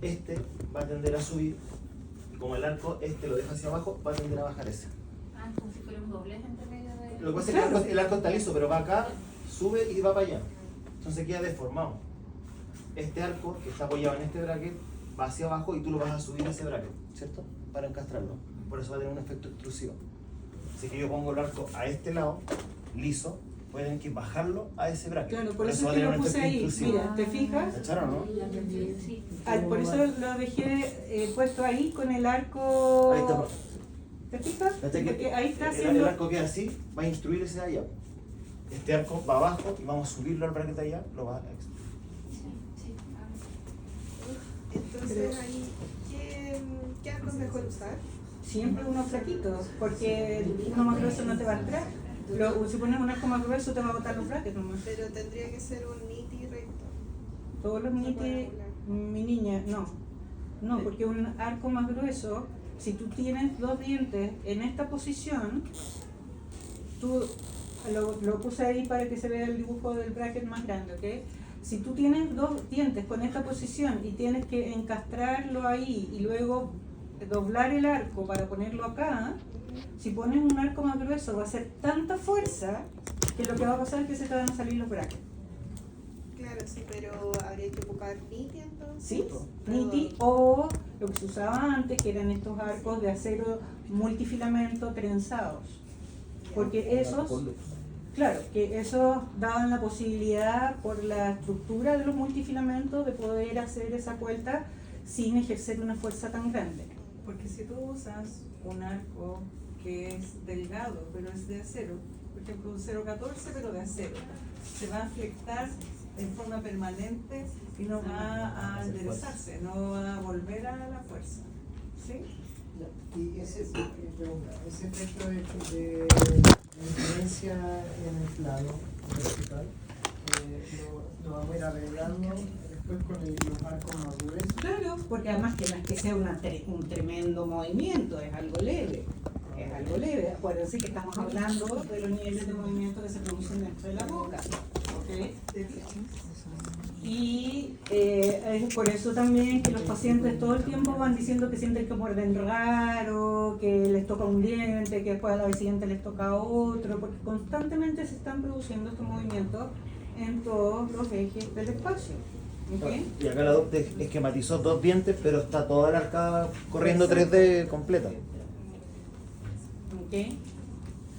este va a tender a subir, y como el arco lo deja hacia abajo, va a tender a bajar ese. Ah, como si fuera un doblez entre medio de... Lo que pasa es que el arco está liso, pero va acá, sube y va para allá. Entonces queda deformado. Este arco que está apoyado en este bracket va hacia abajo y tú lo vas a subir a ese bracket, ¿cierto? Para encastrarlo. Por eso va a tener un efecto extrusivo. Si que yo pongo el arco a este lado, liso, voy a tener que bajarlo a ese bracket. Claro, por eso va a es que tener lo un puse efecto ahí. intrusivo. Mira, ¿te fijas? ¿Cacharon, no? Sí. Por eso lo dejé puesto ahí con el arco. Ahí está. ¿Te fijas? Fíjate que Porque ahí está el haciendo. arco queda así, va a instruir ese de allá. Este arco va abajo y vamos a subirlo al bracket de allá, lo va a Entonces ahí, ¿qué arco es mejor usar? Siempre uno flaquito, porque uno más grueso no te va a entrar. Si pones un arco más grueso te va a botar los brackets nomás. Pero tendría que ser un niti recto. Todos los nitis, mi niña, no, porque un arco más grueso, si tú tienes dos dientes en esta posición, tú lo puse ahí para que se vea el dibujo del bracket más grande, ¿ok? Si tú tienes dos dientes con esta posición y tienes que encastrarlo ahí y luego doblar el arco para ponerlo acá, si pones un arco más grueso va a ser tanta fuerza que lo que va a pasar es que se te van a salir los brackets. Claro, sí, pero habría que ocupar niti entonces. Sí, niti o lo que se usaba antes, que eran estos arcos de acero multifilamento trenzados. Porque esos, claro, que esos daban la posibilidad por la estructura de los multifilamentos de poder hacer esa vuelta sin ejercer una fuerza tan grande. Porque si tú usas un arco que es delgado, pero es de acero, por ejemplo un 0.14 pero de acero, se va a flectar en forma permanente y no va a enderezarse, no va a volver a la fuerza. ¿Sí? Y ese efecto de influencia en el plano vertical lo vamos a ir arreglando después con los arcos más gruesos. Claro, porque además que no es que sea un tremendo movimiento, es algo leve. Es algo leve. Acuérdense que estamos hablando de los niveles de movimiento que se producen dentro de la boca. ¿Okay? Y es por eso también que los pacientes todo el tiempo van diciendo que sienten que muerden raro, que les toca un diente, que después a la vez siguiente les toca otro, porque constantemente se están produciendo estos movimientos en todos los ejes del espacio. ¿Okay? Y acá la doctora esquematizó dos dientes, pero está toda la arcada corriendo 3D completa. ¿Okay?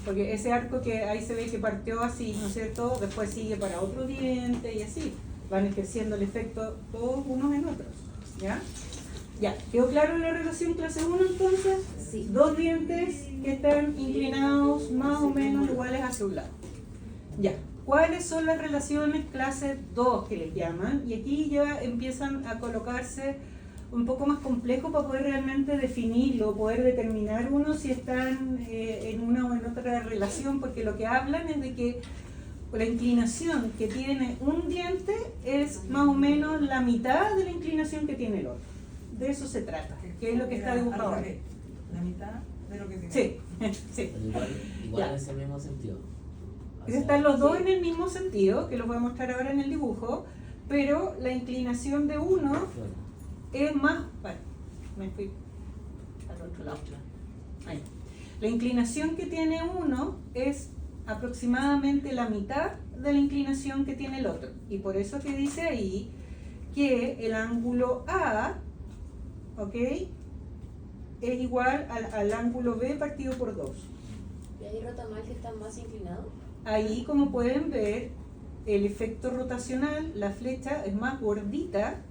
Porque ese arco que ahí se ve que partió así, ¿no es cierto? Después sigue para otro diente y así. Van ejerciendo el efecto todos unos en otros. ¿Ya? Ya, ¿quedó claro la relación clase 1 entonces? Sí. Dos dientes que están inclinados más o menos iguales hacia un lado. Ya, ¿cuáles son las relaciones clase 2 que les llaman? Y aquí ya empiezan a colocarse un poco más complejo para poder realmente definirlo, poder determinar uno si están en una o en otra relación, porque lo que hablan es de que la inclinación que tiene un diente es más o menos la mitad de la inclinación que tiene el otro. De eso se trata, que es lo que está dibujado ahí. La mitad de lo que tiene. Sí, sí. Igual Ya. en ese mismo sentido. Están los dos en el mismo sentido, que los voy a mostrar ahora en el dibujo, pero la inclinación de uno es más... Bueno, me fui al otro lado. Ahí. La inclinación que tiene uno es aproximadamente la mitad de la inclinación que tiene el otro. Y por eso que dice ahí que el ángulo A, ¿ok?, es igual al ángulo B partido por 2. ¿Y ahí rotamal que está más inclinado? Ahí, como pueden ver, el efecto rotacional, la flecha es más gordita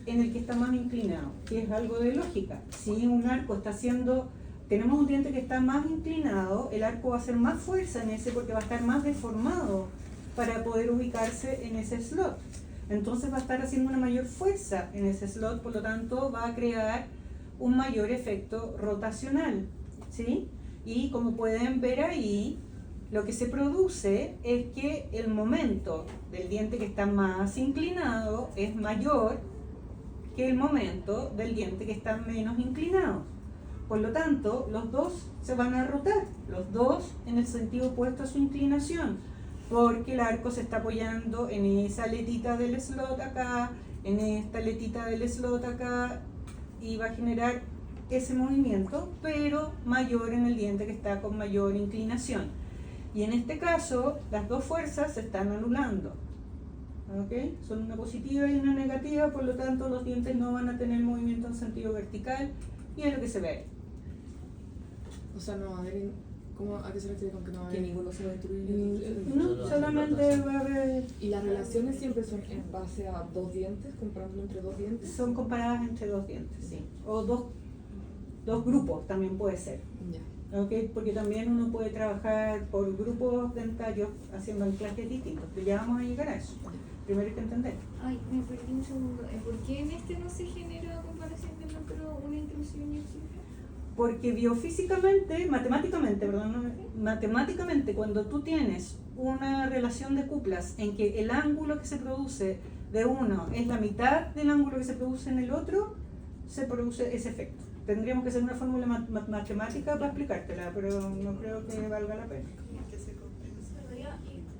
en el que está más inclinado, que es algo de lógica. Si un arco está haciendo, tenemos un diente que está más inclinado, el arco va a hacer más fuerza en ese porque va a estar más deformado para poder ubicarse en ese slot. Entonces va a estar haciendo una mayor fuerza en ese slot, por lo tanto va a crear un mayor efecto rotacional, ¿sí? Y como pueden ver ahí, lo que se produce es que el momento del diente que está más inclinado es mayor que el momento del diente que está menos inclinado. Por lo tanto, los dos se van a rotar, los dos en el sentido opuesto a su inclinación, porque el arco se está apoyando en esa aletita del slot acá en esta aletita del slot acá y va a generar ese movimiento, pero mayor en el diente que está con mayor inclinación. Y en este caso, las dos fuerzas se están anulando. ¿Okay? Son una positiva y una negativa, por lo tanto los dientes no van a tener movimiento en sentido vertical y es lo que se ve ahí. O sea, no va a haber. ¿A qué se refiere con que no va a haber? Que ninguno se va a destruir. No, solamente va a haber... ¿Y las relaciones siempre son en base a dos dientes, comparándolo entre dos dientes? Son comparadas entre dos dientes, sí. O dos grupos también puede ser. Ya. ¿Okay? Porque también uno puede trabajar por grupos dentarios haciendo anclajes distintos, pero ya vamos a llegar a eso. Primero hay que entender. Ay, me perdí un segundo. ¿Por qué en este no se genera a comparación del otro una intrusión y extrusión? Porque biofísicamente, matemáticamente, cuando tú tienes una relación de cuplas en que el ángulo que se produce de uno es la mitad del ángulo que se produce en el otro, se produce ese efecto. Tendríamos que hacer una fórmula matemática para explicártela, pero no creo que valga la pena. Que se compensa.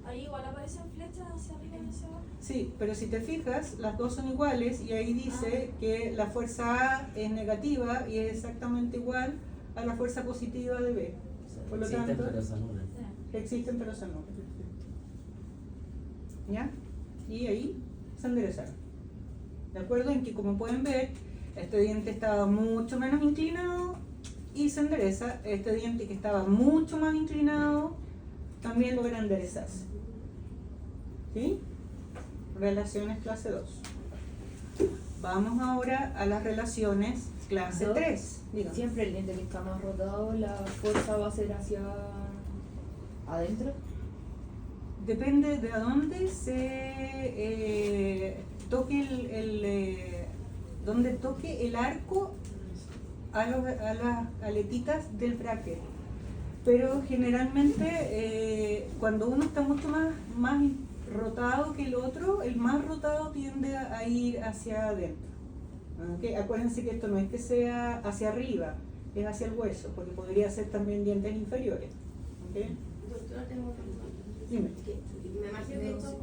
Ahí igual aparecen flechas hacia arriba y hacia abajo. Sí, pero si te fijas, las dos son iguales y ahí dice que la fuerza A es negativa y es exactamente igual a la fuerza positiva de B. Por lo Existen, tanto, pero se anulan. existen pero se anulan. ¿Ya? Y ahí se enderezaron. ¿De acuerdo? En que, como pueden ver, este diente estaba mucho menos inclinado y se endereza. Este diente que estaba mucho más inclinado también logra enderezarse. ¿Sí? Relaciones clase 2. Vamos ahora a las relaciones clase 3. Dígame. Siempre el diente que está más rotado, la fuerza va a ser hacia adentro. Depende de a dónde se toque donde toque el arco a las aletitas del bracket. Pero generalmente cuando uno está mucho más rotado que el otro, el más rotado tiende a ir hacia adentro. ¿Okay? Acuérdense que esto no es que sea hacia arriba, es hacia el hueso, porque podría ser también dientes inferiores. ¿Okay? Doctora, tengo otra pregunta. Dime. Me imagino que esto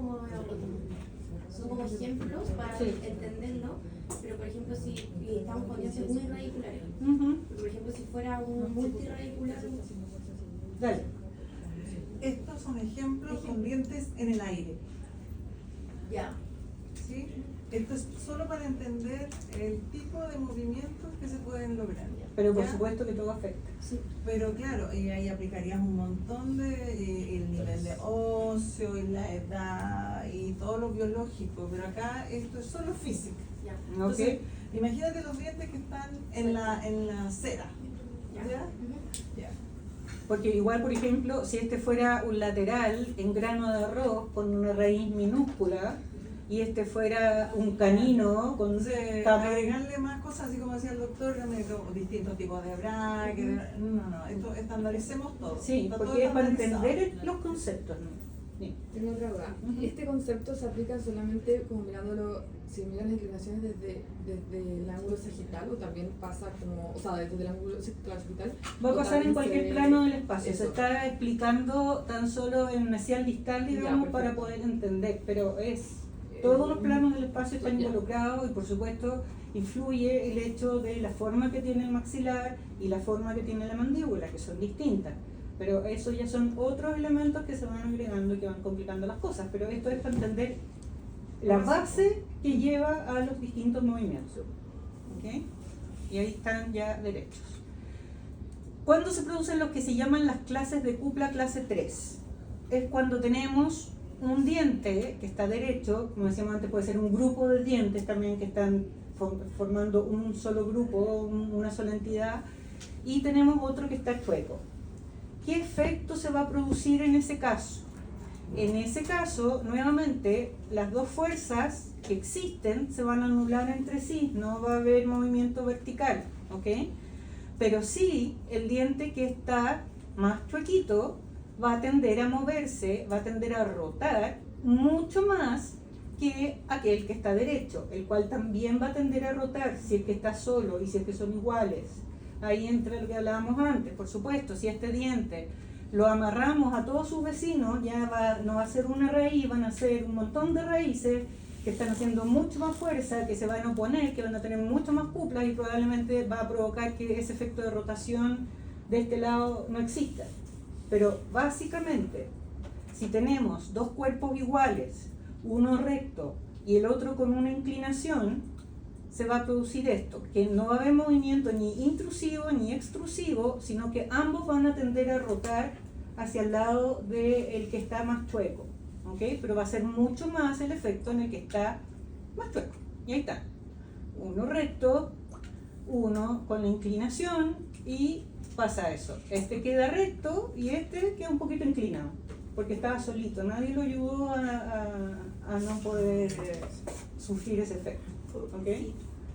son como ejemplos para Sí. entenderlo, pero por ejemplo si estamos con dientes muy radiculares, Ujú. por ejemplo si fuera un multiradicular, Dale. Estos son ejemplos con dientes en el aire. ya. ¿Sí? Esto es solo para entender el tipo de movimientos que se pueden lograr. Pero por ¿Ya? supuesto que todo afecta. Pero claro, ahí aplicaríamos un montón de el nivel de óseo y la edad y todo lo biológico, pero acá esto es solo física. Ya. Entonces, imagínate los dientes que están en la cera. ¿Ya? Ya. Porque igual, por ejemplo, si este fuera un lateral en grano de arroz con una raíz minúscula y este fuera un canino con Entonces, agregarle más cosas, así como decía el doctor, distintos tipos de brackets. No, esto estandaricemos todo. Sí, Está todo porque es para estandarizado. entender los conceptos, ¿no? Sí. Tengo otra duda. Ujú. ¿Este concepto se aplica solamente como mirándolo, si miras las inclinaciones desde el ángulo sagital o también pasa como, o sea, desde el ángulo sagital? Va a o pasar también en cualquier se- plano del espacio. Se eso. está explicando tan solo en mesial distal, digamos, Ya, para perfecto. poder entender, pero todos los planos del espacio están Ya. involucrados y por supuesto influye el hecho de la forma que tiene el maxilar y la forma que tiene la mandíbula, que son distintas. Pero eso ya son otros elementos que se van agregando y que van complicando las cosas. Pero esto es para entender la base que lleva a los distintos movimientos. ¿Ok? Y ahí están ya derechos. ¿Cuándo se producen los que se llaman las clases de cupla clase 3? Es cuando tenemos un diente que está derecho, como decíamos antes, puede ser un grupo de dientes también que están formando un solo grupo, una sola entidad, y tenemos otro que está chueco. ¿Qué efecto se va a producir en ese caso? En ese caso, nuevamente, las dos fuerzas que existen se van a anular entre sí, no va a haber movimiento vertical, ¿ok? Pero sí, el diente que está más chuequito va a tender a moverse, va a tender a rotar mucho más que aquel que está derecho, el cual también va a tender a rotar si es que está solo y si es que son iguales. Ahí entra lo que hablábamos antes, por supuesto, si este diente lo amarramos a todos sus vecinos, ya no va a ser una raíz, van a ser un montón de raíces que están haciendo mucho más fuerza, que se van a oponer, que van a tener mucho más cuplas y probablemente va a provocar que ese efecto de rotación de este lado no exista. Pero básicamente, si tenemos dos cuerpos iguales, uno recto y el otro con una inclinación, se va a producir esto, que no va a haber movimiento ni intrusivo ni extrusivo, sino que ambos van a tender a rotar hacia el lado del que está más chueco, ¿ok? Pero va a ser mucho más el efecto en el que está más chueco. Y ahí está, uno recto, uno con la inclinación y pasa eso. Este queda recto y este queda un poquito inclinado, porque estaba solito, nadie lo ayudó a no poder sufrir ese efecto. ¿Ok?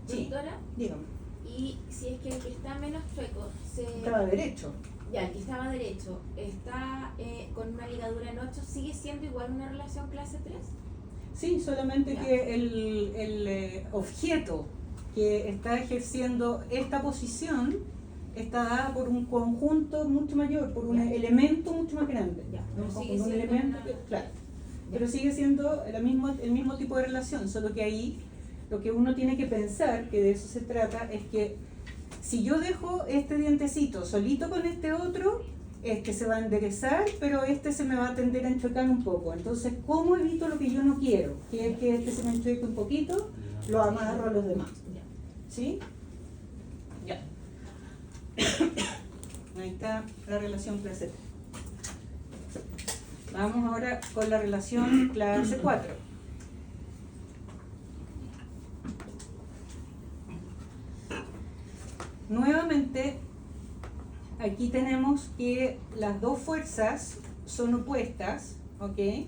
Sí, Doctora, dígame. y si es que el que está menos chueco, Estaba derecho. ya, el que estaba derecho, está con una ligadura en 8, ¿sigue siendo igual una relación clase 3? Sí, solamente Ya. que el objeto que está ejerciendo esta posición está dada por un conjunto mucho mayor, por un Ya. elemento mucho más grande. Ya, ¿No? pero sigue Un siendo elemento una- que- claro. Pero sigue siendo el mismo tipo de relación, solo que ahí lo que uno tiene que pensar, que de eso se trata, es que si yo dejo este dientecito solito con este otro, este se va a enderezar, pero este se me va a tender a enchocar un poco. Entonces, ¿cómo evito lo que yo no quiero? Que es que este se me enchoque un poquito, lo amarro a los demás. Ya. ¿Sí? Ya. Ahí está la relación clase 3. Vamos ahora con la relación clase 4. Nuevamente, aquí tenemos que las dos fuerzas son opuestas, ¿ok?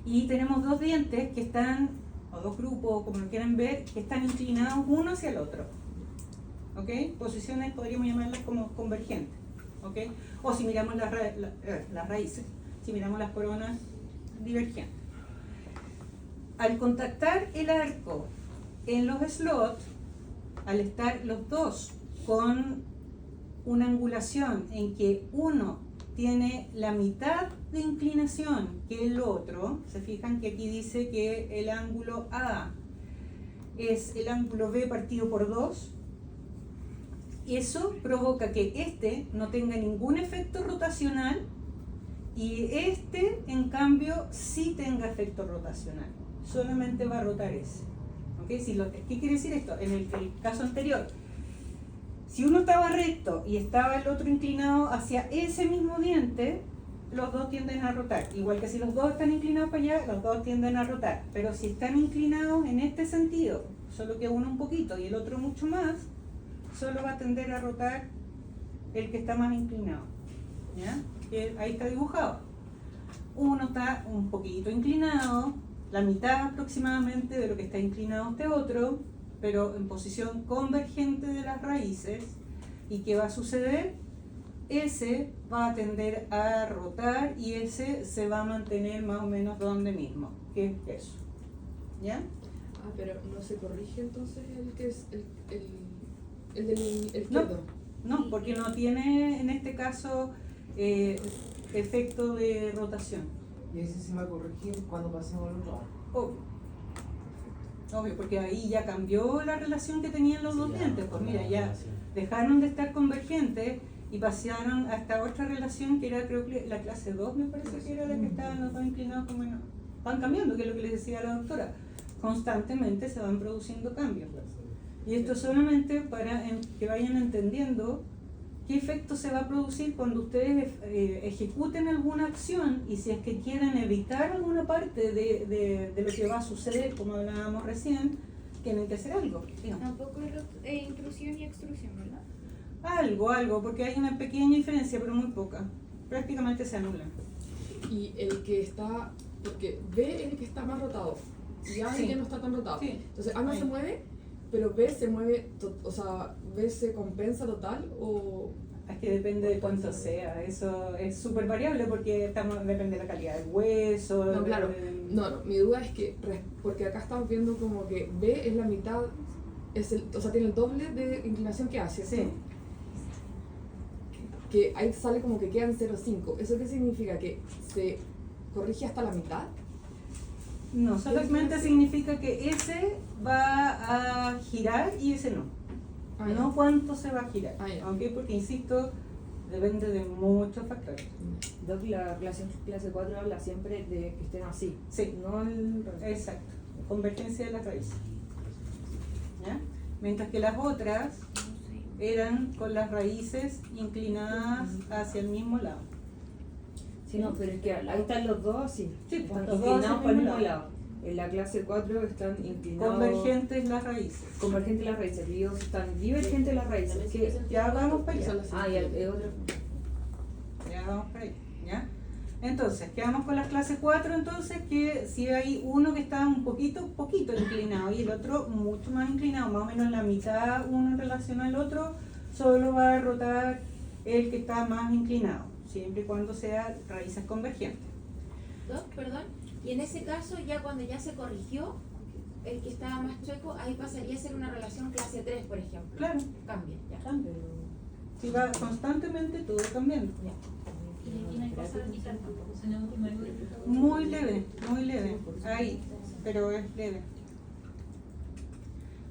Y tenemos dos dientes que están, o dos grupos, como lo quieran ver, que están inclinados uno hacia el otro, ¿ok? Posiciones podríamos llamarlas como convergentes, ¿ok? O si miramos las raíces, si miramos las coronas, divergentes. Al contactar el arco en los slots, al estar los dos con una angulación en que uno tiene la mitad de inclinación que el otro, se fijan que aquí dice que el ángulo A es el ángulo B partido por 2, y eso provoca que este no tenga ningún efecto rotacional y este en cambio sí tenga efecto rotacional, solamente va a rotar ese. ¿Okay? ¿Qué quiere decir esto? En el caso anterior, si uno estaba recto y estaba el otro inclinado hacia ese mismo diente, los dos tienden a rotar. Igual que si los dos están inclinados para allá, los dos tienden a rotar. Pero si están inclinados en este sentido, solo que uno un poquito y el otro mucho más, solo va a tender a rotar el que está más inclinado. ¿Ya? Ahí está dibujado. Uno está un poquito inclinado, la mitad aproximadamente de lo que está inclinado este otro, pero en posición convergente de las raíces. ¿Y qué va a suceder? Ese va a tender a rotar y ese se va a mantener más o menos donde mismo, que es eso. ¿Ya? Ah, pero no se corrige entonces el que es el del izquierdo. No, porque no tiene en este caso efecto de rotación. Y ese se va a corregir cuando pasemos al otro lado. Obvio, porque ahí ya cambió la relación que tenían los dos Sí, dientes. Pues mira, ya sí. dejaron de estar convergentes y pasaron a esta otra relación que era, creo que la clase 2 me parece que era la que estaban los dos inclinados como no. Van cambiando, que es lo que les decía la doctora. Constantemente se van produciendo cambios. Y esto solamente para que vayan entendiendo qué efecto se va a producir cuando ustedes ejecuten alguna acción y si es que quieren evitar alguna parte de lo que va a suceder, como hablábamos recién, tienen que hacer algo. Digamos. Tampoco es intrusión y extrusión, ¿verdad? Algo, porque hay una pequeña diferencia, pero muy poca. Prácticamente se anulan. Y el que está, porque B es el que está más rotado y A es el Sí. que no está tan rotado. Sí. Entonces A no Ahí. se mueve, pero B se mueve, o sea, B se compensa total o... Es que depende de cuánto sea, eso es súper variable porque depende de la calidad del hueso. No, claro. depende de- No, mi duda es que, porque acá estamos viendo como que B es la mitad, o sea, tiene el doble de inclinación que A, ¿cierto? Sí. Que ahí sale como que quedan 0,5. ¿Eso qué significa? ¿Que se corrige hasta la mitad? No, solamente significa que ese va a girar y ese no. Ah, ya. No cuánto se va a girar. Ah, ya. ¿Ok? Porque insisto, depende de muchos factores. Doc, la relación clase 4 habla siempre de que estén así. Sí, No el... exacto. Convergencia de las raíces. ¿Ya? Mientras que las otras eran con las raíces inclinadas hacia el mismo lado. Sí, no, pero es que ahí están los dos así. Sí, Están los dos inclinados hacia para el el mismo mismo lado. En la clase 4 están inclinados... Convergentes las raíces. Convergentes las raíces. Y ellos están divergentes las raíces. Que... Ya vamos para allá. Ah, y el otro... Ya vamos para ahí. ¿Ya? Entonces, quedamos con las clases 4, entonces, que si hay uno que está un poquito inclinado y el otro mucho más inclinado, más o menos la mitad uno en relación al otro, solo va a rotar el que está más inclinado, siempre y cuando sea raíces convergentes. Doc, perdón. Y en ese caso, ya cuando ya se corrigió, el que estaba más chueco, ahí pasaría a ser una relación clase 3, por ejemplo. Claro, Cambia, ya. cambia. Si va constantemente todo cambiando. Y no hay cosa vertical tampoco, sino que no hay vertical. Muy leve, ahí, pero es leve.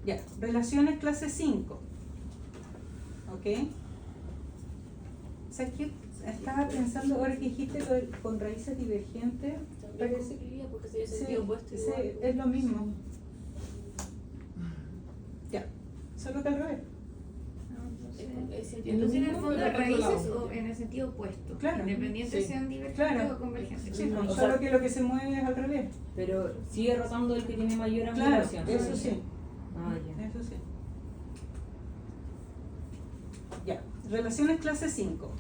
Ya, relaciones clase 5. ¿Ok? ¿Sabes qué? Estaba pensando, ahora que dijiste lo de, con raíces divergentes, parece que Porque sería sí, sentido opuesto sí, igual. es lo mismo. Ya, solo que al revés. Entonces, en el fondo, pero por otro raíces lado. o en el sentido opuesto. Claro. Independientes Sí. sean divergentes Claro. o convergentes. Sí, O solo sea, que lo que se mueve es al revés. Pero sigue rotando el que tiene mayor Claro, angulación. eso sí. Ah, ya. Eso sí. Ya, relaciones clase 5.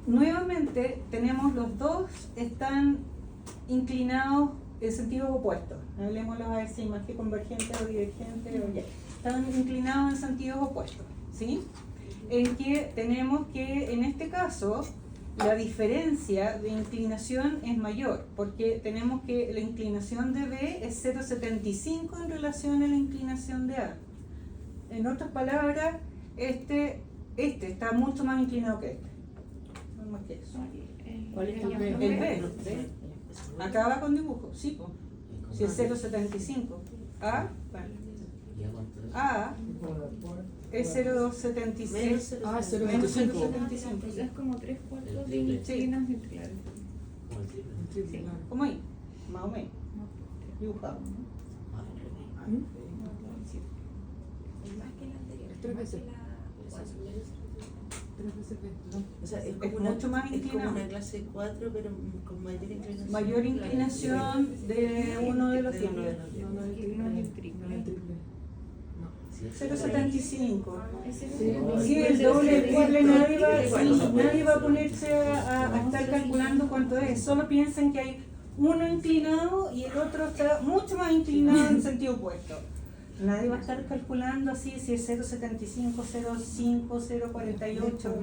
Nuevamente tenemos los dos están inclinados en sentidos opuestos. Hablemoslos a ver si más que convergentes o divergentes o ya. Están inclinados en sentidos opuestos, ¿sí? En que tenemos que en este caso la diferencia de inclinación es mayor, porque tenemos que la inclinación de B es 0,75 en relación a la inclinación de A. En otras palabras, este está mucho más inclinado que este. No más que eso. ¿Cuál es el B? El B. Acaba con dibujo, sí, po. Si es 0,75. A, bueno, A es 0,76. Ah, es Menos 0,25. 0,75. Es como 3/4 de triple. inclinación, claro. Sí. ¿Cómo ahí? Más o menos. Dibujado. Más que la anterior. Es 3 veces. Más que la- 3 veces B. O sea, es Es como, una, mucho más es como inclinado. una clase 4, pero con mayor inclinación. Mayor inclinación de uno de los De uno tipos. de los diez. No, no es el No es el triple. triple. No es el triple. 0,75. Sí. Sí, el doble, el triple, nadie va a ponerse a estar calculando cuánto es. Solo piensen que hay uno inclinado y el otro está mucho más inclinado en sentido opuesto. Nadie va a estar calculando así si es 0,75, 0,5, 0,48.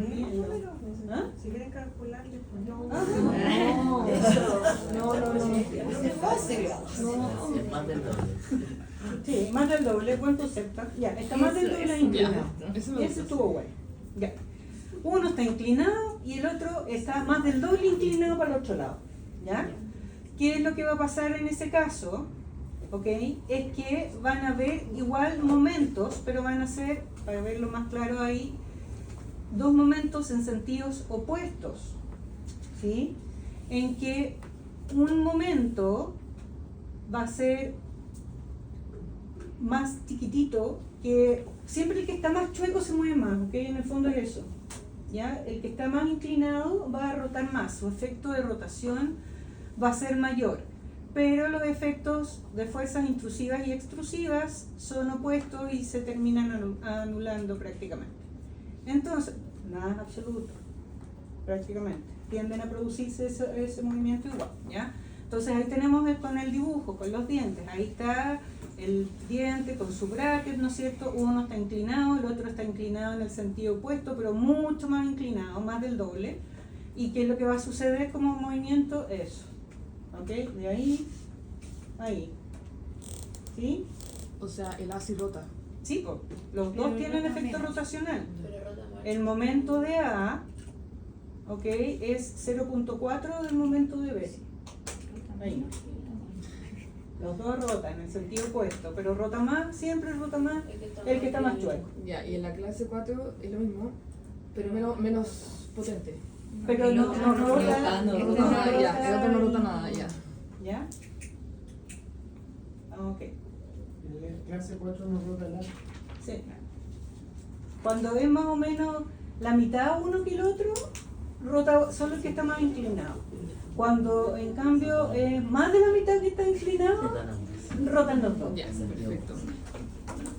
¿Ah? Si quieren calcularle, pues no. No, no. Es fácil. Es más del doble. Sí, más del doble, buen concepto. Ya, está más del doble inclinado. Eso me Ese gusta. estuvo bueno. Ya. Uno está inclinado y el otro está más del doble inclinado para el otro lado. ¿Ya? ¿Qué es lo que va a pasar en ese caso? ¿Ok? Es que van a haber igual momentos, pero van a ser, para verlo más claro ahí, dos momentos en sentidos opuestos. ¿Sí? En que un momento va a ser más chiquitito, que siempre el que está más chueco se mueve más, ¿ok? En el fondo es eso, ¿ya? El que está más inclinado va a rotar más, su efecto de rotación va a ser mayor, pero los efectos de fuerzas intrusivas y extrusivas son opuestos y se terminan anulando prácticamente. Entonces, nada es absoluto, prácticamente, tienden a producirse ese movimiento igual, ¿ya? Entonces ahí tenemos con el dibujo, con los dientes, ahí está el diente con su bracket, ¿no es cierto? Uno está inclinado, el otro está inclinado en el sentido opuesto, pero mucho más inclinado, más del doble. ¿Y qué es lo que va a suceder como movimiento? Eso. ¿Ok? De ahí a ahí. ¿Sí? O sea, el A sí rota. Sí, pues, los dos tienen efecto rotacional. Pero rota más. El momento de A, ¿ok? Es 0,4 del momento de B. Ahí. Los dos rotan en el sentido opuesto, pero rota más, siempre rota más el que está más chueco. Ya, y en la clase 4 es lo mismo, pero menos potente. Pero no rota, No rota nada, ya, el otro no rota nada, ya. ¿Ya? Ah, ok. En clase 4 no rota el arco. Sí. Cuando es más o menos la mitad uno que el otro, rota solo el que está más inclinado. Cuando en cambio es más de la mitad que está inclinado, rotan los dos. Ya, perfecto.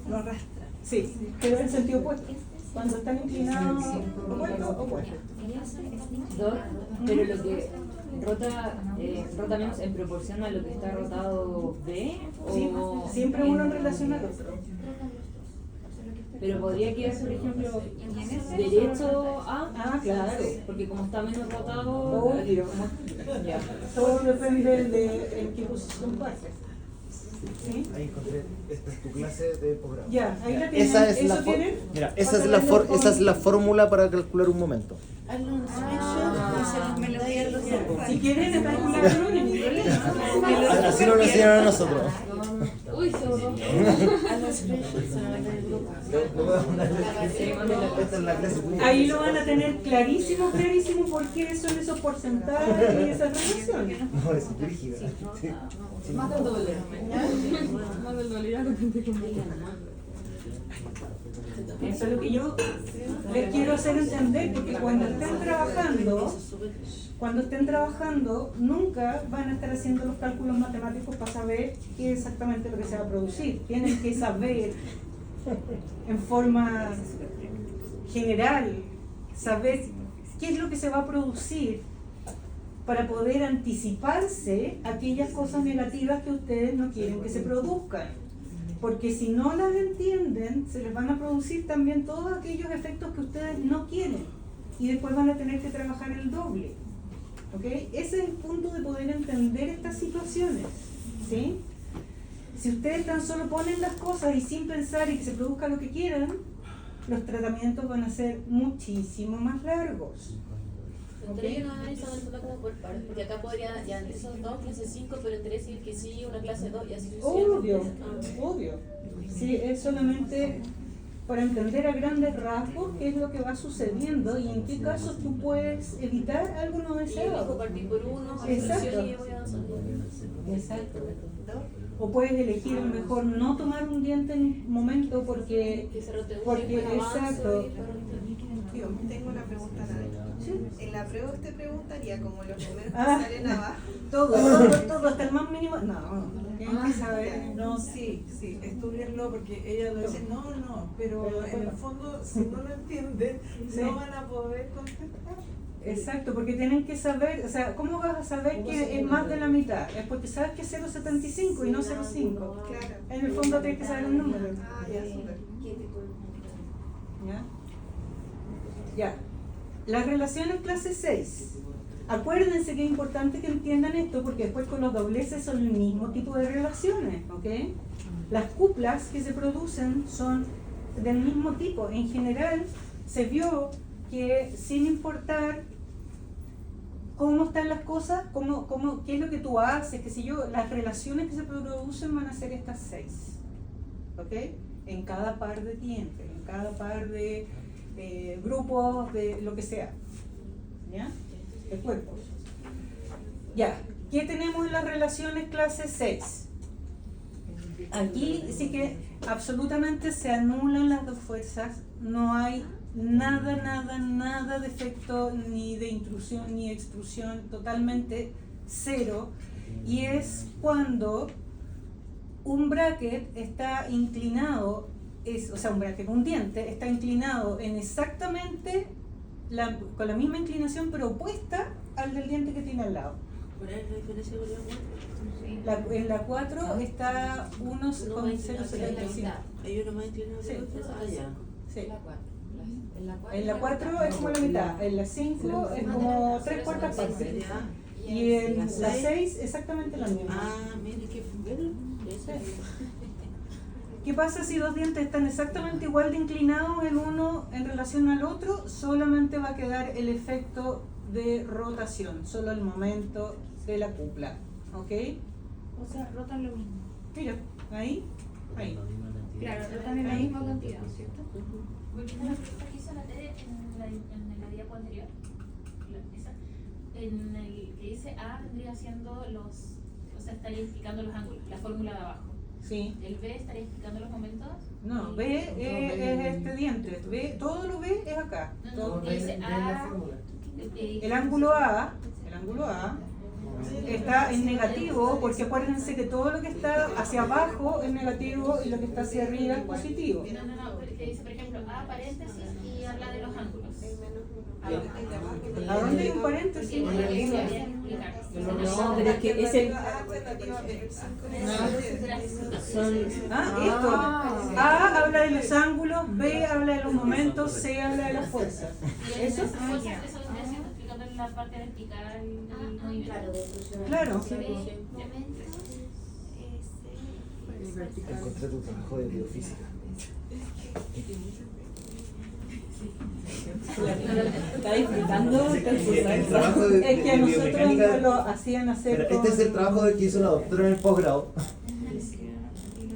Lo arrastra. Sí, pero en sentido opuesto. Cuando están inclinados, opuesto. Dos, pero lo que rota menos en proporción a lo que está rotado B Sí, o siempre uno en relación al otro. pero podría quedar, por ejemplo, derecho A. Ah, claro. Porque como está menos rotado, Obvio. ya. Todo depende de en qué posición pases. ¿Sí? Ahí encontré, esta es tu clase de posgrado. Ya, ahí la tienen. Esa es ¿Eso la tienen? Mira, Pásala esa es la fórmula para calcular un momento. Hazle un screenshot y se las me lo doy a los grupos. Si quieren calcularlo, no hay ningún problema. Así nos lo enseñaron a nosotros. Uy, se borró. Hazle un screenshot, se lo doy al grupo. Esta es la clase. Ahí lo van a tener clarísimo, clarísimo por qué son esos porcentajes y esas relaciones. No, es rígida. Más del doble. Más del doble, ya lo entendí como. Eso es lo que yo les quiero hacer entender, porque cuando estén trabajando, nunca van a estar haciendo los cálculos matemáticos para saber qué es exactamente lo que se va a producir. Tienen que saber en forma general, saber qué es lo que se va a producir para poder anticiparse a aquellas cosas negativas que ustedes no quieren que se produzcan. Porque si no las entienden, se les van a producir también todos aquellos efectos que ustedes no quieren. Y después van a tener que trabajar el doble. ¿Ok? Ese es el punto de poder entender estas situaciones. ¿Sí? Si ustedes tan solo ponen las cosas y sin pensar y que se produzca lo que quieran, los tratamientos van a ser muchísimo más largos. Entonces yo no he analizado el fondo como por pares, porque acá podría, ya entre esos dos, clase 5, pero entre decir que sí, una clase 2 y así Obvio, sucesivamente. obvio. Sí, es solamente para entender a grandes rasgos qué es lo que va sucediendo y en qué casos tú puedes evitar algo no Y elijo deseado. partir por uno, hacer Exacto. solución y voy avanzando. Exacto. O puedes elegir a lo mejor no tomar un diente en un momento porque Que se rote uno y porque después avanzo exacto. y después rote. Yo tengo una pregunta, Nadia. En la prueba usted preguntaría como los números que Ah. salen abajo. Todo, hasta el más mínimo. No, tienes que saber. No, sí, estudienlo porque ella lo dice, no, pero en el fondo, si no lo entienden, Sí. no van a poder contestar. Exacto, porque tienen que saber, o sea, ¿cómo vas a saber que es más de la mitad? Es porque sabes que es 0,75 y no 0,5. Claro. En el fondo tienes que saber el número. Ah, ya, súper. ¿Ya? Ya. Las relaciones clase 6. Acuérdense que es importante que entiendan esto porque después con los dobleces son el mismo tipo de relaciones, ¿ok? Las cuplas que se producen son del mismo tipo. En general se vio que sin importar cómo están las cosas, qué es lo que tú haces, qué sé yo, las relaciones que se producen van a ser estas 6, ¿ok? En cada par de dientes, en cada par de grupos, de lo que sea, ¿ya? De cuerpos. Ya, ¿qué tenemos en las relaciones clase 6? Aquí sí que absolutamente se anulan las dos fuerzas, no hay nada de efecto ni de intrusión ni extrusión, totalmente cero, y es cuando un bracket está inclinado, un diente está inclinado en exactamente con la misma inclinación pero opuesta al del diente que tiene al lado. ¿Cuál es la diferencia con la 4? En la 4 está 1,075. Hay uno más inclinado que Sí. el otro. Ah, ya. Sí. En la 4 En la 4 es como la mitad, en la 5 es como 3/4 partes. Ya. Y en la 6 exactamente la misma. Ah, mire qué bueno. ¿Qué pasa si dos dientes están exactamente igual de inclinados el uno en relación al otro? Solamente va a quedar el efecto de rotación, solo el momento de la cupla. ¿ok? O sea, rotan lo mismo. Mira, ahí. Claro, rotan en la misma cantidad, ¿cierto? Volviendo a la pregunta que hizo la Tere en la diapo anterior, en el que dice A vendría siendo o sea, estaría explicando los ángulos, la fórmula de abajo. Sí. ¿El B estaría explicando los momentos? No, B es este diente. B, todo lo B es acá. Todo. Que dice A. El ángulo A está en negativo, porque acuérdense que todo lo que está hacia abajo es negativo y lo que está hacia arriba es positivo. No, que dice, por ejemplo, A paréntesis y habla de los ángulos. ¿A dónde hay un paréntesis? No, pero es que es el... Esto. A habla de los ángulos, B habla de los momentos, C habla de las fuerzas. ¿Eso? Eso vendría siendo explicando la parte vertical y movimiento. Claro. Encontré tu trabajo de biofísica. Está disfrutando. El trabajo de, Es que a de nosotros biomecánica. nos lo hacían hacer. Pero este es el trabajo del que hizo la doctora en el posgrado.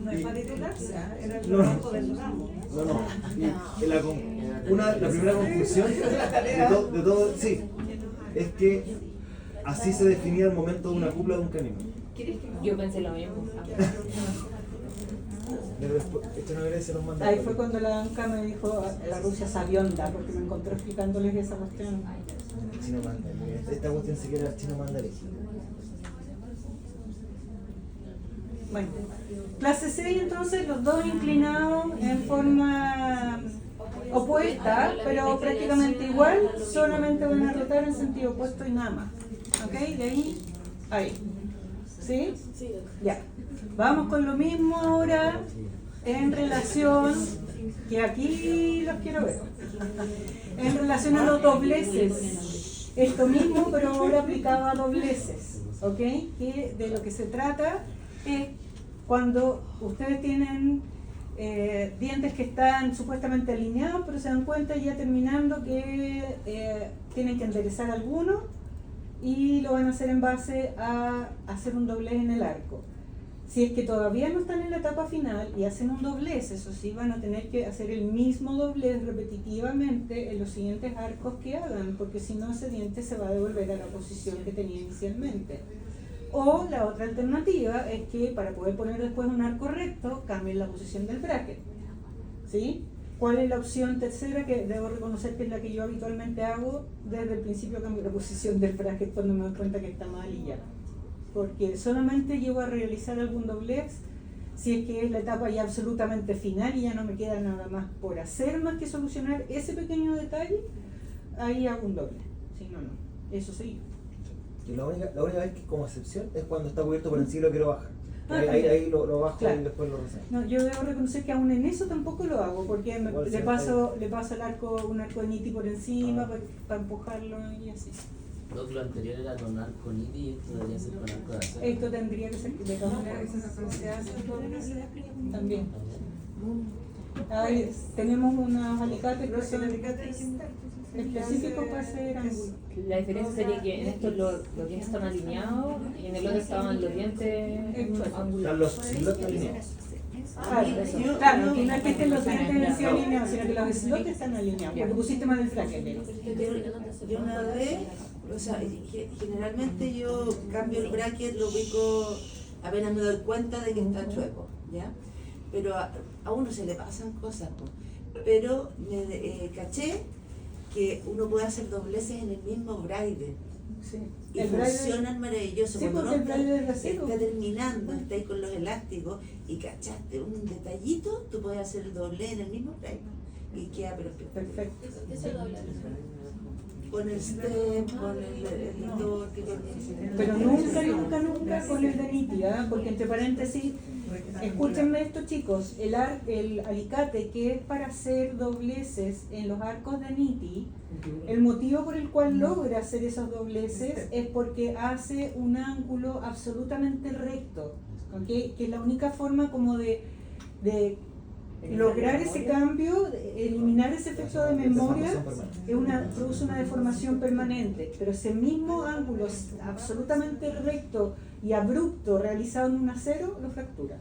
No es para titularse, era el No. trabajo del ramo. No. La primera conclusión de todo, sí, es que así se definía el momento de una cupla de un canino. Yo pensé lo mismo. Pero después, esto no debería ser un mandato. Ahí fue cuando la banca me dijo la Rusia sabionda, porque me encontró explicándoles esa cuestión. Chino mandarín. Esta cuestión se quiere chino mandarín. Bueno, clase 6 entonces, los dos inclinados en forma opuesta, pero prácticamente igual, solamente van a rotar en sentido opuesto y nada más. ¿Ok? De ahí, ahí. ¿Sí? Ya. Vamos con lo mismo ahora en relación, que aquí los quiero ver, en relación a los dobleces. Esto mismo, pero ahora aplicado a dobleces. ¿Ok? Que de lo que se trata es cuando ustedes tienen dientes que están supuestamente alineados, pero se dan cuenta ya terminando que tienen que enderezar alguno y lo van a hacer en base a hacer un doblez en el arco. Si es que todavía no están en la etapa final y hacen un doblez, eso sí, van a tener que hacer el mismo doblez repetitivamente en los siguientes arcos que hagan, porque si no ese diente se va a devolver a la posición que tenía inicialmente. O la otra alternativa es que para poder poner después un arco recto, cambien la posición del bracket. ¿Sí? ¿Cuál es la opción tercera? Que debo reconocer que es la que yo habitualmente hago. Desde el principio cambio la posición del bracket cuando me doy cuenta que está mal y ya. Porque solamente llego a realizar algún doblez si es que es la etapa ya absolutamente final y ya no me queda nada más por hacer más que solucionar ese pequeño detalle, ahí hago un doble. Si no, no. Eso sí. Y la única vez que como excepción es cuando está cubierto por encima y lo quiero bajar. Ah, Ahí lo bajo, claro. y después lo resalto. No, yo debo reconocer que aún en eso tampoco lo hago, porque le paso el arco, un arco de niti por encima para empujarlo y así. Creo que lo anterior era con arco niti y esto debería ser con arco de acero. Esto tendría que ser de todas maneras. También. Ahí tenemos unos alicates que son específicos para hacer ángulos. La diferencia sería que en estos los dientes están alineados y en el otro estaban los dientes angulares. Los slots alineados. Claro, que no es que estén los dientes en sí alineados, sino que los slots están alineados, porque pusiste mal el bracket. Yo una vez, o sea, generalmente yo cambio el bracket, lo ubico apenas me doy cuenta de que está chueco, ¿ya? Pero a uno se le pasan cosas, ¿no? Pero me caché que uno puede hacer dobleces en el mismo braille. Sí. Y funcionan maravilloso. Sí, cuando porque el uno braille es está terminando, está ahí con los elásticos y cachaste un detallito, tú puedes hacer el doble en el mismo braille y queda perfecto. ¿Qué se dobla? Con el stem, con el torque, pero nunca con el de niti, ¿eh? Porque entre paréntesis, escúchenme esto chicos, el alicate que es para hacer dobleces en los arcos de niti, el motivo por el cual logra hacer esos dobleces es porque hace un ángulo absolutamente recto, ¿okay? Que es la única forma como de lograr ese cambio, eliminar ese efecto de memoria, produce una deformación permanente, pero ese mismo ángulo absolutamente recto y abrupto realizado en un acero, lo fractura.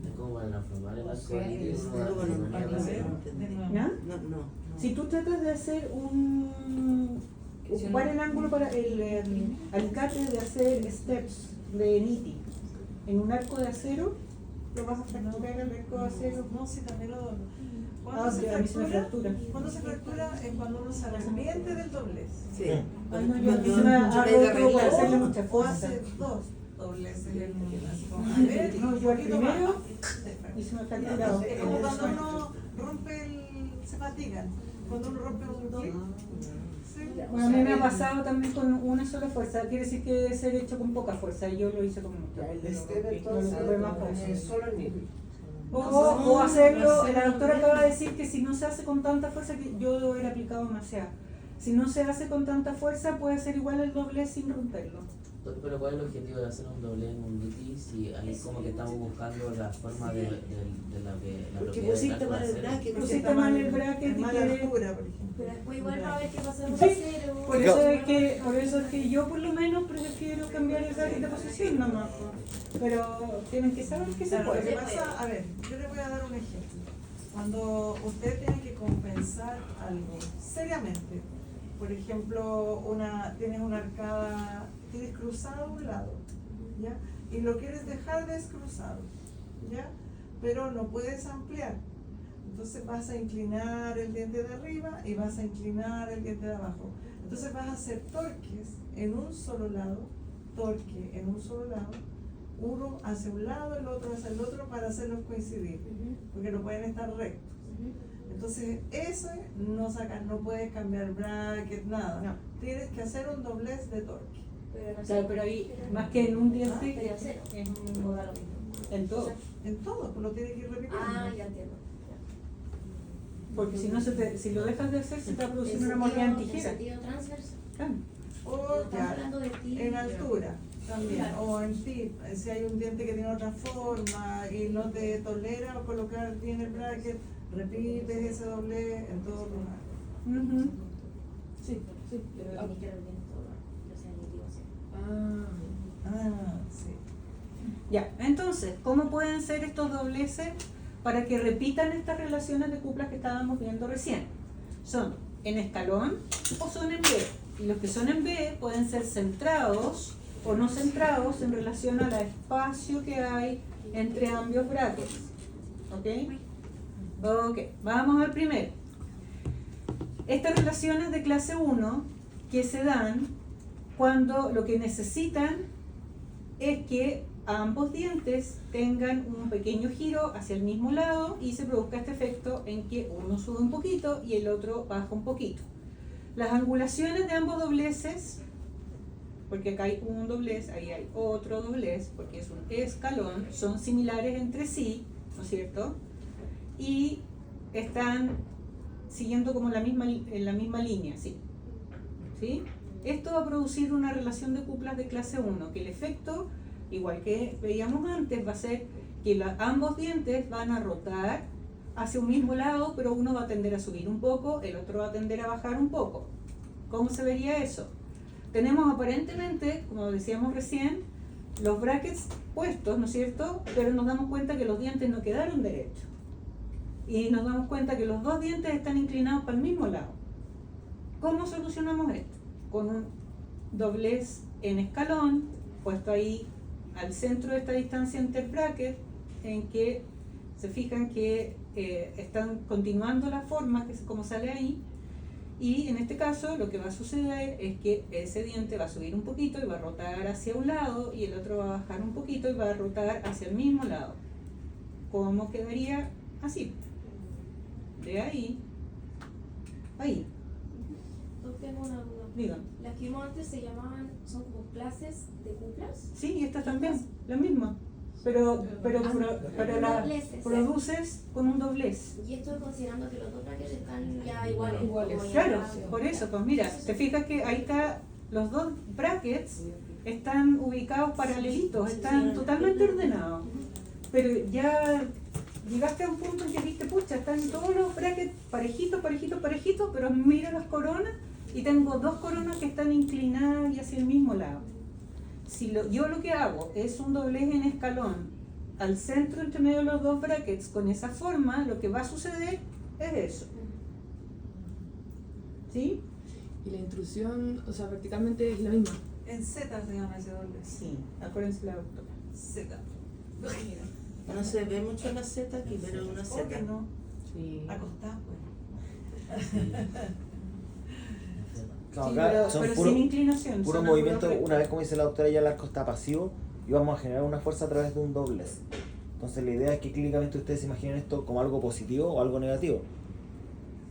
Es como para transformar el arco iris en una Luego no, armonía no, clásica. ¿Ya? no. Si tú tratas de hacer ocupar el ángulo para el alicate de hacer steps de niti en un arco de acero, lo vas a fracturar el arco de acero. No, sí, también lo doblo. Ah, sí, a mí se me fractura. Cuando se fractura es cuando uno se arrepiente del doblez. Sí. Ay, no, yo se me ha roto para hacerle mucha O fuerza. hace dos dobleces en un, así como, a ver, No, yo al poquito primero más. y se me ha fracturado. Es como cuando uno rompe se fatigan. Cuando uno rompe un clip. Sí. Bueno, a mí me ha pasado también con una sola fuerza, quiere decir que debe ser hecho con poca fuerza, y yo lo hice con mucha. El step No entonces lo ocupé más fuerza. es solo el nivel. O hacerlo, la doctora acaba de decir que si no se hace con tanta fuerza, que yo lo hubiera aplicado demasiado. Si no se hace con tanta fuerza, puede ser igual el doblez sin romperlo. Pero ¿cuál es el objetivo de hacer un doble en un niti si ahí como que estamos buscando la forma de la Porque propiedad pusiste del mal el arco de acero? bracket. Pusiste mal el bracket y mala quieres... altura, por ejemplo. Pero después igual va a haber que pasar un Sí, acero. por eso es que yo por lo menos prefiero cambiar el bracket de posición nomás. Pero tienen que saber que se Claro, lo que puede. pasa, a ver, yo le voy a dar un ejemplo. Cuando usted tiene que compensar algo seriamente, por ejemplo, tienes una arcada, tienes cruzado a un lado, ¿ya? Y lo quieres dejar descruzado, ¿ya? Pero no puedes ampliar. Entonces vas a inclinar el diente de arriba y vas a inclinar el diente de abajo. Entonces vas a hacer torques en un solo lado, uno hacia un lado, el otro hacia el otro para hacerlos coincidir, porque no pueden estar rectos. Entonces eso no puedes cambiar bracket, nada. No. Tienes que hacer un doblez de torque. Claro, pero ahí, más que en un diente, Sería cero. en, O da lo mismo. en todo. En todo, pues lo tienes que ir repitiendo. Ah, ya entiendo. Porque si no si lo dejas de hacer, se te va a producir En una mordida en sentido- tijera. en sentido transverso. Claro. O Estamos ya, hablando de ti. en altura también, Claro. o en tip, si hay un diente que tiene otra forma y no te tolera o colocar bien el bracket, repites ese doblez en todos los lugares. Ujú. Sí, sí. Pero tenés que repetir todo. O sea, ni digo así. Sí. Ya, entonces, ¿cómo pueden ser estos dobleces para que repitan estas relaciones de cuplas que estábamos viendo recién? ¿Son en escalón o son en B? Y los que son en B pueden ser centrados o no centrados en relación al espacio que hay entre ambos brackets. ¿Ok? Ok, vamos al primero. Estas relaciones de clase 1 que se dan cuando lo que necesitan es que ambos dientes tengan un pequeño giro hacia el mismo lado y se produzca este efecto en que uno sube un poquito y el otro baja un poquito. Las angulaciones de ambos dobleces, porque acá hay un doblez, ahí hay otro doblez, porque es un escalón, son similares entre sí, ¿no es cierto? Y están siguiendo como en la misma línea, ¿sí? ¿Sí? Esto va a producir una relación de cuplas de clase 1, que el efecto, igual que veíamos antes, va a ser que ambos dientes van a rotar hacia un mismo lado, pero uno va a tender a subir un poco, el otro va a tender a bajar un poco. ¿Cómo se vería eso? Tenemos aparentemente, como decíamos recién, los brackets puestos, ¿no es cierto? Pero nos damos cuenta que los dientes no quedaron derechos. Y nos damos cuenta que los dos dientes están inclinados para el mismo lado. ¿Cómo solucionamos esto? Con un doblez en escalón, puesto ahí al centro de esta distancia interbracket, en que se fijan que están continuando la forma, que es como sale ahí, y en este caso lo que va a suceder es que ese diente va a subir un poquito y va a rotar hacia un lado, y el otro va a bajar un poquito y va a rotar hacia el mismo lado. ¿Cómo quedaría? Así. De ahí, ahí. No tengo una duda. Digan. Las que vimos antes se llamaban, son como clases de cuplas. Sí, y estas también, la misma. Pero la dobleces. produces con un doblez. Y esto considerando que los dos brackets están ya iguales. como ya Claro, ya- por eso, pues mira, te fijas que ahí está, los dos brackets están ubicados paralelitos, están totalmente ordenados. Pero ya llegaste a un punto en que viste, pucha, están todos los brackets parejitos, pero mira las coronas y tengo dos coronas que están inclinadas y hacia el mismo lado. yo lo que hago es un doblez en escalón al centro entre medio de los dos brackets con esa forma, lo que va a suceder es eso. ¿Sí? Y la intrusión, o sea, verticalmente es la misma. En Z se llama ese doblez. Sí, acuérdense la doctora. Z. No se ve mucho la Z aquí, pero una Z. Obvio no. Sí. Acostado, pues. Claro, Sí, acá pero son sin puro inclinación. puro son movimiento. ángulos Una vez, como dice la doctora, ya el arco está pasivo y vamos a generar una fuerza a través de un doblez. Entonces la idea es que clínicamente ustedes imaginen esto como algo positivo o algo negativo.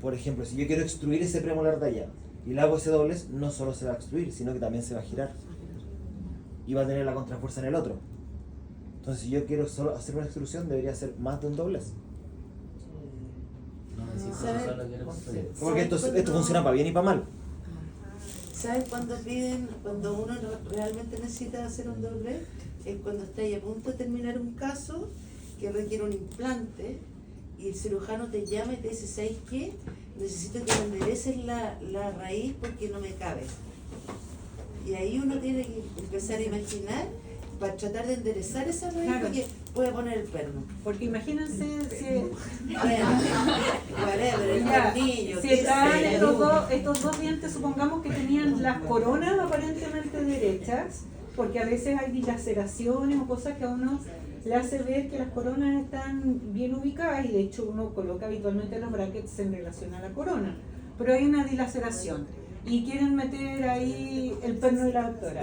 Por ejemplo, si yo quiero extruir ese premolar de allá y le hago ese doblez, no solo se va a extruir, sino que también se va a girar. Y va a tener la contrafuerza en el otro. Entonces si yo quiero solo hacer una extrusión, debería ser más de un doblez. No, sí, ¿Sabes? solo quiero construir. Porque esto funciona para bien y para mal. ¿Sabes cuando piden, cuando uno realmente necesita hacer un doblez? Es cuando está ahí a punto de terminar un caso que requiere un implante y el cirujano te llama y te dice, ¿sabes qué? Necesito que me endereces la raíz porque no me cabe. Y ahí uno tiene que empezar a imaginar para tratar de enderezar esa raíz, Claro. porque puede poner el perno. Porque imagínense si, Bueno, whatever, el ya, tornillo, si qué estaban sé estos dos dientes, supongamos que tenían las coronas aparentemente derechas, porque a veces hay dilaceraciones o cosas que a uno le hace ver que las coronas están bien ubicadas, y de hecho uno coloca habitualmente los brackets en relación a la corona, pero hay una dilaceración y quieren meter ahí el perno de la doctora.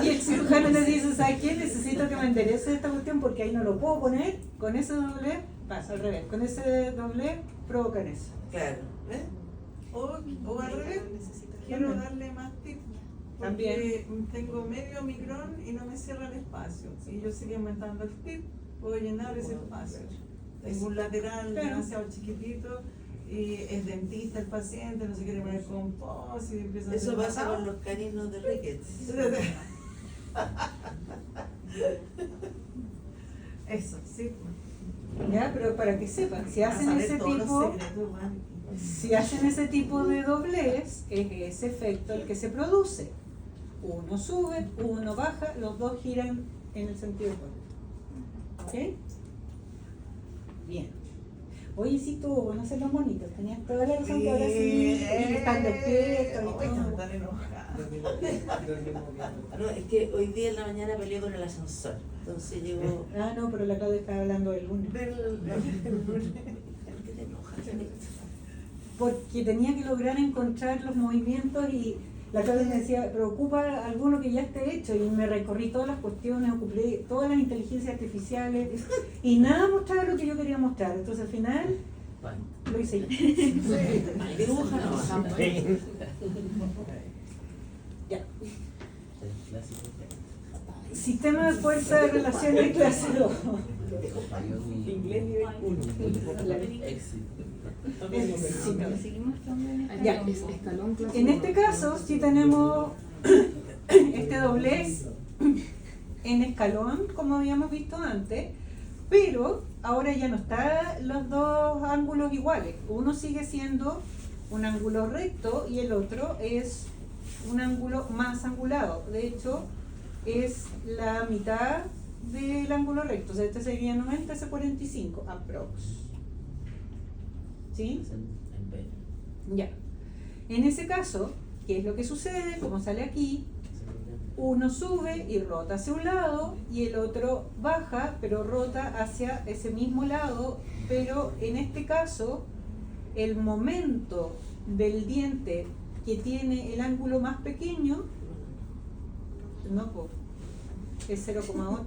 Y el cirujano le dice, ¿sabes qué? Necesito que me enderece esta cuestión porque ahí no lo puedo poner. Con ese doble, pasa al revés. Con ese doble provocan eso. Claro, ¿ves? O al revés, quiero darle más tips. También. Porque tengo medio micrón y no me cierra el espacio. Si yo sigo aumentando el tip, puedo llenar ese espacio. Tengo un lateral demasiado chiquitito y es dentista el paciente, no se quiere poner compost y empieza a Eso hacer pasa matado. con los caninos de Ricketts. Eso, sí. Ya, pero para que sepan, si hacen saber ese todos los tipo, secretos, man. si hacen ese tipo de doblez, es ese efecto el que se produce. Uno sube, uno baja, los dos giran en el sentido opuesto. ¿Ok? Bien. Oye, sí, tú, bueno, hacer los bonitos. Tenías toda la razón que ahora sí están despiertos y todo. Están enojados. No, es que hoy día en la mañana peleé con el ascensor. Entonces llegó. Ah, no, pero la Claudia estaba hablando del lunes. ¿Por qué te enojas? Porque tenía que lograr encontrar los movimientos y la Claudia me decía, preocupa alguno que ya esté hecho, y me recorrí todas las cuestiones, ocupé todas las inteligencias artificiales y nada mostraba lo que yo quería mostrar. Entonces al final lo hice yo. Dibuja no. Ya. Sistema de fuerza de relaciones clase 2. Inglés nivel 1. Ya. Escalón clase En este caso, si tenemos este doblez en escalón, como habíamos visto antes, pero ahora ya no están los dos ángulos iguales. Uno sigue siendo un ángulo recto y el otro es un ángulo más angulado. De hecho, es la mitad del ángulo recto. O sea, este sería 90, ese 45, aprox. ¿Sí? Ya. En ese caso, ¿qué es lo que sucede? Como sale aquí, uno sube y rota hacia un lado y el otro baja, pero rota hacia ese mismo lado, pero en este caso, el momento del diente que tiene el ángulo más pequeño, no, pues, es 0,8.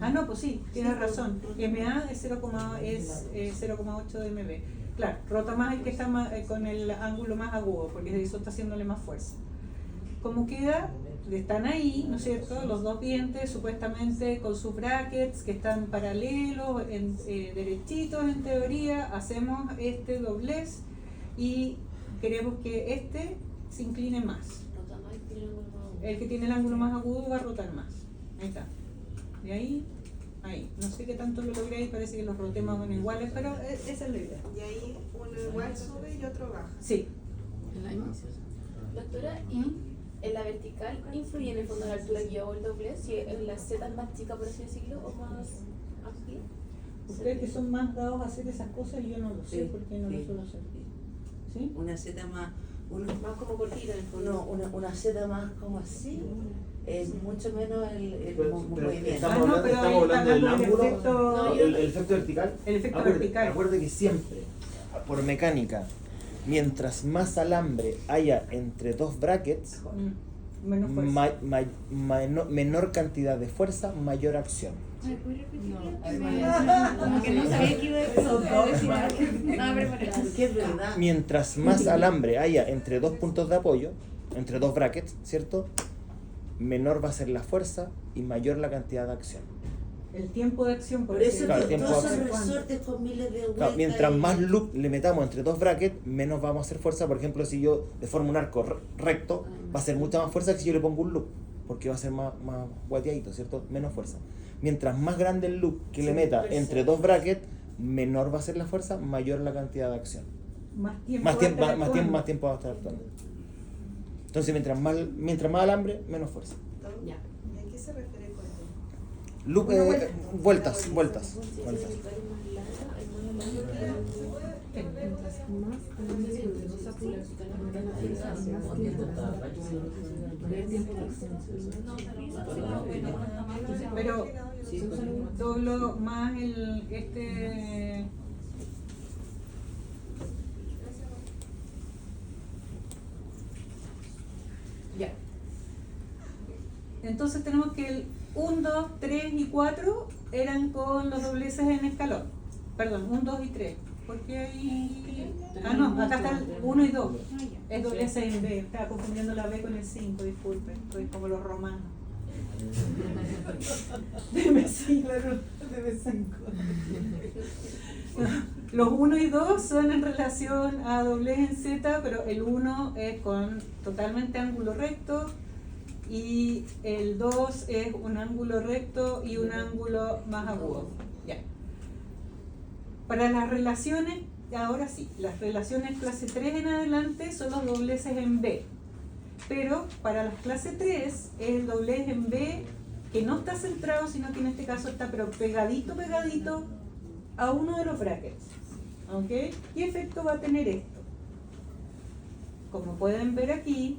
Ah, no, pues sí, tienes razón. MA es 0,8 de MB. Claro, rota más el que está con el ángulo más agudo, porque eso está haciéndole más fuerza. Como queda, están ahí, ¿no es cierto? Los dos dientes supuestamente con sus brackets que están paralelos, derechitos en teoría. Hacemos este doblez y queremos que este se incline más. El que tiene el ángulo más agudo va a rotar más. Ahí está. De ahí, ahí. No sé qué tanto lo logré ahí, parece que los roté más o menos iguales, pero esa es la idea. Y ahí uno igual sube y otro baja. Sí. Doctora, ¿y en la vertical influye en el fondo la altura que yo hago el doblez, si en la Z es más chica, por así decirlo, o más amplia. Ustedes que son más dados a hacer esas cosas, yo no lo sé Sí, porque no sí. lo suelo hacer. ¿Sí? Una Z más, Más como cortita en el fondo. una Z más como así, es mucho menos el Pero movimiento. estamos no, pero ahí hablando está del hablando del ángulo, efecto- el efecto vertical. El efecto Acuérdate- vertical. Acuérdate que siempre, por mecánica, mientras más alambre haya entre dos brackets, Menos fuerza. menor cantidad de fuerza, mayor acción. Ay, ¿puedes repetirlo? No, Como que no sabía que iba a decir algo. Estaba preparada. Que es verdad. Mientras más alambre haya entre dos puntos de apoyo, entre dos brackets, ¿cierto? Menor va a ser la fuerza y mayor la cantidad de acción. El tiempo de acción, Por eso Claro, que tiempo todos de esos acción. resortes con miles de vueltas. Claro, mientras y- más loop le metamos entre dos brackets, menos vamos a hacer fuerza. Por ejemplo, si yo deformo un arco recto, va a ser mucha más fuerza que si yo le pongo un loop, porque va a ser más guateadito, ¿cierto? Menos fuerza. Mientras más grande el loop que le meta entre dos brackets, menor va a ser la fuerza, mayor la cantidad de acción. más tiempo. Más va a tiempo, estar más actuando. tiempo va a estar actuando. Entonces, mientras más alambre, menos fuerza. Ya. ¿Y a qué se refiere con eso? Loop, vueltas. Pero doblo más Ya. Entonces tenemos que el 1, 2, 3 y 4 eran con los dobleces en escalón. Perdón, 1, 2 y 3. Porque ahí... Ah, no, acá está el 1 y 2. Es dobleces en B. Estaba confundiendo la B con el 5, disculpen. Estoy como los romanos. Debe 5. Los 1 y 2 son en relación a doblez en Z, pero el 1 es con totalmente ángulo recto y el 2 es un ángulo recto y un ángulo más agudo. Ya. Para las relaciones, ahora sí, las relaciones clase 3 en adelante son los dobleces en B. Pero para las clase 3 es el doblez en B que no está centrado, sino que en este caso está pero pegadito a uno de los brackets. ¿Ok? ¿Qué efecto va a tener esto? Como pueden ver aquí,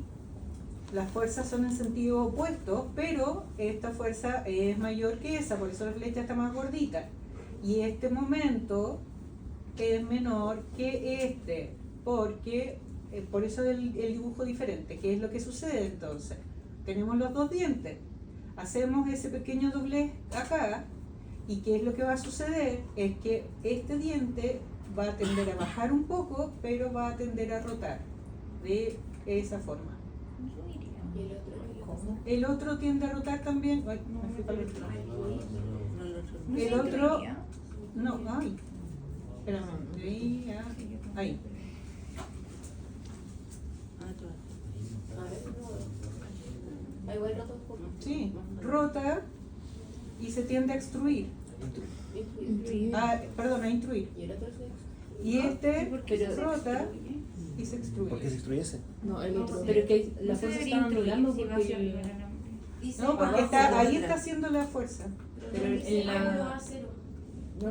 las fuerzas son en sentido opuesto, pero esta fuerza es mayor que esa, por eso la flecha está más gordita. Y este momento es menor que este, porque por eso el dibujo diferente. ¿Qué es lo que sucede entonces? Tenemos los dos dientes, hacemos ese pequeño doblez acá, y ¿qué es lo que va a suceder? Es que este diente va a tender a bajar un poco, pero va a tender a rotar de esa forma. Y el otro. ¿Cómo? El otro tiende a rotar también. Ay, me fui para el otro. El otro, no, ay, espérame, de ahí a ahí. Ah, igual roto un poco. Sí, rota y se tiende a extruir. Ah, perdón, a intruir. Y el otro se. Y este Pero- rota y se extruye. ¿Por qué se extruye ese? No, el otro. Pero es que la No se fuerza debería está intuir anulando si va porque hacia arriba, No, porque abajo está, la ahí otra. está haciendo la fuerza. Pero en la...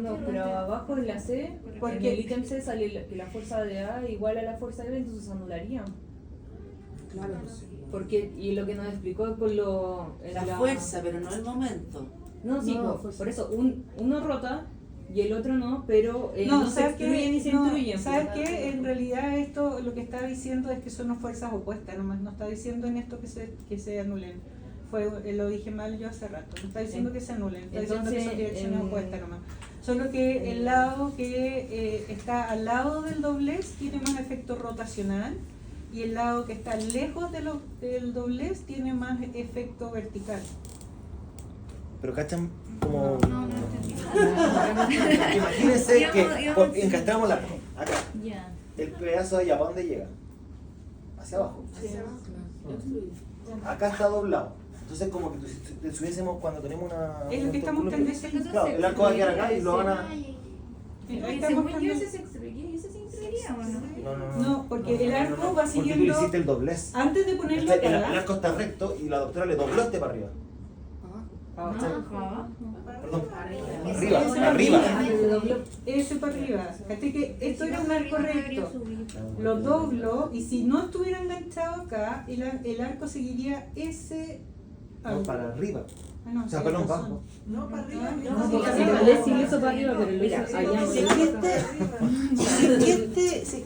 No, pero abajo en la C, Porque- en el ítem C sale que la fuerza de A igual a la fuerza de B, entonces anularía. Claro. Porque, y lo que nos explicó con lo... en La fuerza, pero no el momento. No, sí, No, por eso, uno rota y el otro no, pero no se ¿sabes extruyen ni qué? se No, intruyen. ¿sabes qué? En realidad esto lo que está diciendo es que son fuerzas opuestas, nomás no está diciendo en esto que se anulen. Lo dije mal yo hace rato, no está diciendo que se anulen, está diciendo que son Entonces, direcciones opuestas nomás. Solo que el lado que está al lado del doblez tiene más efecto rotacional y el lado que está lejos del doblez tiene más efecto vertical. Pero cachan como... No entendí. Imagínense Íbamos- que íbamos- encastramos la arco, acá. Ya. El pedazo de allá, ¿para dónde llega? Hacia abajo. Acá está doblado. Entonces como que te subiésemos cuando tenemos una... Es lo que estamos Claro, el arco va a quedar acá y lo van a... Ahí está Según yo mostrando. ese se extruye y ese se extruye. pasaría o no? No, porque el arco va Porque tú le siguiendo. hiciste el doblez. Antes de ponerlo ¿Cachai? El acá. arco está recto y la doctora le dobló este para arriba. ¿Cachai? Perdón. Arriba. Ese para arriba. Así que esto era un arco recto. Lo doblo y si no estuviera enganchado acá, el arco seguiría ese. No, para arriba. Ah, no, O sea, sí, perdón, razón. bajo. No, para arriba. No, porque si lo lees sin eso para arriba, pero lo Mira, hizo allá. si es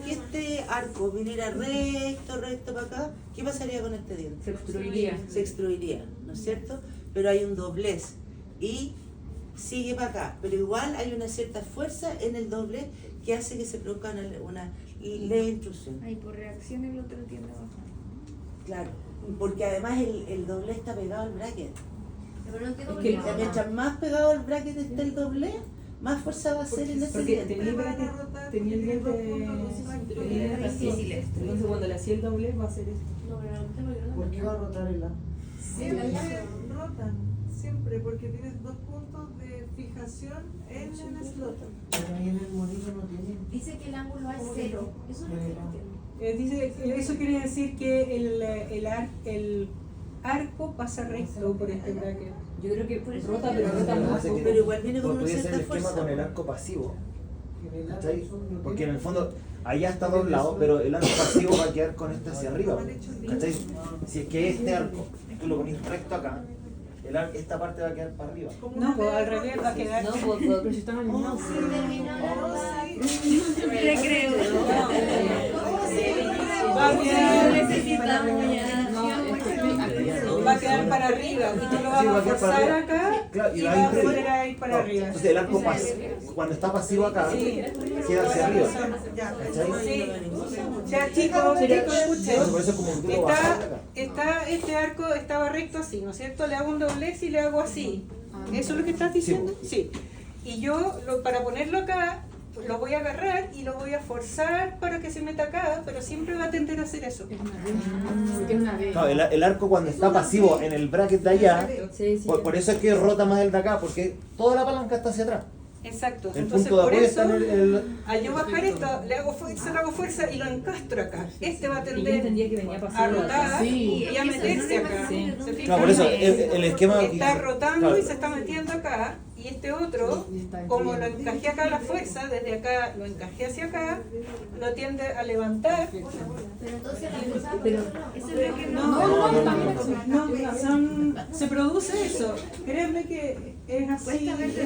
que este arco viniera recto para acá, ¿qué pasaría con este diente? Se obstruiría. Se extruiría, ¿no es cierto? Pero hay un doblez y sigue para acá, pero igual hay una cierta fuerza en el doblez que hace que se produzca una leve intrusión. Ahí por reacción el otro tiende a bajar. Claro, porque además el doblez está pegado al bracket. Pero no quedó Es que mientras más pegado al bracket esté el doblez, más fuerza va a ser en ese Porque diente. tenía el diente. Entonces cuando le hacía el doble va a ser esto. ¿Por qué va a rotar el A? Siempre rotan, siempre, porque tienes 2 puntos de fijación en el slot. Pero ahí en el modelo no tiene. Dice que el ángulo es 0. Eso no Dice, eso quiere decir que el arco pasa recto por este bracket. Yo creo que rota, pero rota más. Pero igual viene con una Puede ser cierta el esquema fuerza. con el arco pasivo. En el A ¿Cachai? no Porque en tiene. el fondo allá está doblado, pero el arco pasivo va a quedar con este hacia arriba. ¿Cachai? Si es que este arco tú lo pones recto acá, esta parte va a quedar para arriba. No, pues al revés va a quedar. No, pero si están alineados. Recreo. Va a quedar. Necesitamos ya. Va a quedar para arriba y tú lo vas Sí, va a a quedar para forzar arriba. acá Claro, y va vas a entre- volver a ir para No, arriba. entonces el arco pasivo, cuando está pasivo acá, Sí. queda hacia arriba. Sí. Ya chicos, escuchen. Por eso como que tú lo bajas acá. Este arco estaba recto así, ¿no es cierto? Le hago un doblez y le hago así. ¿Eso es lo que estás diciendo? Sí. Y yo, para ponerlo acá, lo voy a agarrar y lo voy a forzar para que se meta acá, pero siempre va a tender a hacer eso. Porque es una B. Claro, el arco cuando está pasivo en el bracket de allá, Sí, sí. por eso es que rota más el de acá, porque toda la palanca está hacia atrás. Exacto. El Entonces, punto de por apoyo eso, está en el... al yo bajar esto, le hago fuerza y lo encastro acá. Este va a Y yo tender entendía que venía a pasando. rotar Sí. y a meterse acá. Sí. ¿Se fijan? Claro, por eso el esquema... Está rotando claro. y se está metiendo acá, y este otro, como lo encajé acá la fuerza, desde acá lo encajé hacia acá, lo tiende a levantar. Pero entonces la cosa. Pero Eso es lo que No, se produce eso. Créanme que es así.